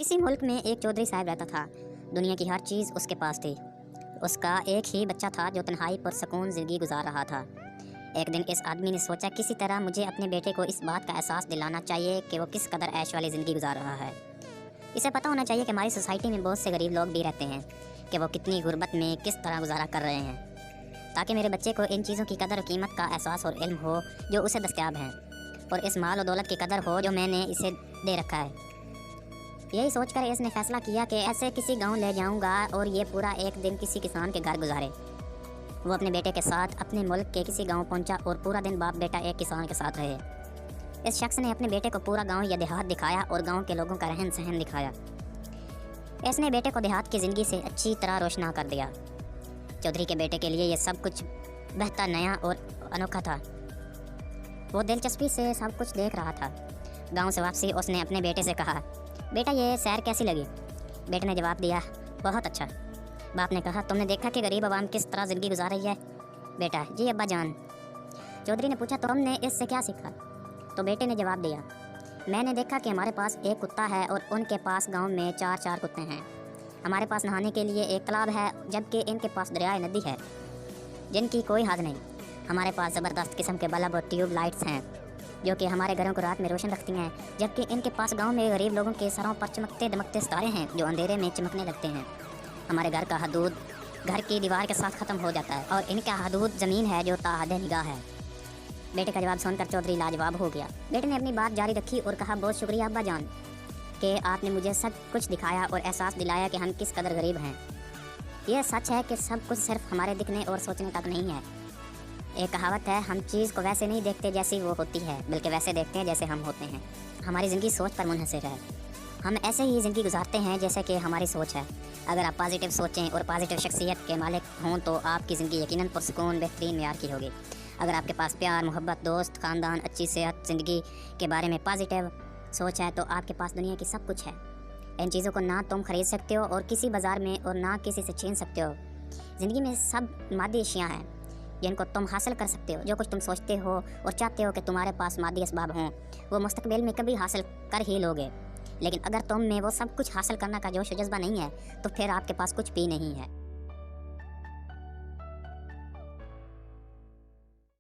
کسی ملک میں ایک چودھری صاحب رہتا تھا۔ دنیا کی ہر چیز اس کے پاس تھی۔ اس کا ایک ہی بچہ تھا جو تنہائی پر سکون زندگی گزار رہا تھا۔ ایک دن اس آدمی نے سوچا کسی طرح مجھے اپنے بیٹے کو اس بات کا احساس دلانا چاہیے کہ وہ کس قدر عیش والی زندگی گزار رہا ہے۔ اسے پتہ ہونا چاہیے کہ ہماری سوسائٹی میں بہت سے غریب لوگ بھی رہتے ہیں کہ وہ کتنی غربت میں کس طرح گزارا کر رہے ہیں، تاکہ میرے بچے کو ان چیزوں کی قدر و قیمت کا احساس اور علم ہو جو اسے دستیاب ہیں، اور اس مال و دولت کی قدر ہو جو میں نے اسے دے رکھا ہے۔ یہی سوچ کر اس نے فیصلہ کیا کہ ایسے کسی گاؤں لے جاؤں گا اور یہ پورا ایک دن کسی کسان کے گھر گزارے۔ وہ اپنے بیٹے کے ساتھ اپنے ملک کے کسی گاؤں پہنچا اور پورا دن باپ بیٹا ایک کسان کے ساتھ رہے۔ اس شخص نے اپنے بیٹے کو پورا گاؤں یا دیہات دکھایا اور گاؤں کے لوگوں کا رہن سہن دکھایا۔ اس نے بیٹے کو دیہات کی زندگی سے اچھی طرح روشنا کر دیا۔ چودھری کے بیٹے کے لیے یہ سب کچھ بہتا نیا اور انوکھا تھا۔ وہ دلچسپی سے سب کچھ دیکھ رہا تھا۔ گاؤں سے واپسی اس نے اپنے بیٹے سے کہا، بیٹا یہ سیر کیسی لگی؟ بیٹے نے جواب دیا، بہت اچھا۔ باپ نے کہا، تم نے دیکھا کہ غریب عوام کس طرح زندگی گزار رہی ہے؟ بیٹا، جی ابا جان۔ چودھری نے پوچھا، تم نے اس سے کیا سیکھا؟ تو بیٹے نے جواب دیا، میں نے دیکھا کہ ہمارے پاس ایک کتا ہے اور ان کے پاس گاؤں میں 4 کتے ہیں۔ ہمارے پاس نہانے کے لیے ایک تالاب ہے، جبکہ ان کے پاس دریائے ندی ہے جن کی کوئی حد نہیں۔ ہمارے پاس زبردست قسم کے بلب اور ٹیوب لائٹس ہیں جو کہ ہمارے گھروں کو رات میں روشن رکھتی ہیں، جبکہ ان کے پاس گاؤں میں غریب لوگوں کے سروں پر چمکتے دمکتے ستارے ہیں جو اندھیرے میں چمکنے لگتے ہیں۔ ہمارے گھر کا حدود گھر کی دیوار کے ساتھ ختم ہو جاتا ہے اور ان کا حدود زمین ہے جو تا حد نگاہ ہے۔ بیٹے کا جواب سن کر چودھری لاجواب ہو گیا۔ بیٹے نے اپنی بات جاری رکھی اور کہا، بہت شکریہ ابا جان کہ آپ نے مجھے سب کچھ دکھایا اور احساس دلایا کہ ہم کس قدر غریب ہیں۔ یہ سچ ہے کہ سب کچھ صرف ہمارے دکھنے اور سوچنے تک نہیں ہے۔ ایک کہاوت ہے، ہم چیز کو ویسے نہیں دیکھتے جیسی وہ ہوتی ہے، بلکہ ویسے دیکھتے ہیں جیسے ہم ہوتے ہیں۔ ہماری زندگی سوچ پر منحصر ہے۔ ہم ایسے ہی زندگی گزارتے ہیں جیسے کہ ہماری سوچ ہے۔ اگر آپ پازیٹیو سوچیں اور پازیٹیو شخصیت کے مالک ہوں تو آپ کی زندگی یقیناً پرسکون بہترین معیار کی ہوگی۔ اگر آپ کے پاس پیار، محبت، دوست، خاندان، اچھی صحت، زندگی کے بارے میں پازیٹیو سوچ ہے تو آپ کے پاس دنیا کی سب کچھ ہے۔ ان چیزوں کو نہ تم خرید سکتے ہو اور کسی بازار میں، اور نہ کسی سے چھین سکتے ہو۔ زندگی میں سب مادی اشیاء ہیں جن کو تم حاصل کر سکتے ہو۔ جو کچھ تم سوچتے ہو اور چاہتے ہو کہ تمہارے پاس مادی اسباب ہوں، وہ مستقبل میں کبھی حاصل کر ہی لوگے۔ لیکن اگر تم میں وہ سب کچھ حاصل کرنے کا جوش و جذبہ نہیں ہے تو پھر آپ کے پاس کچھ بھی نہیں ہے۔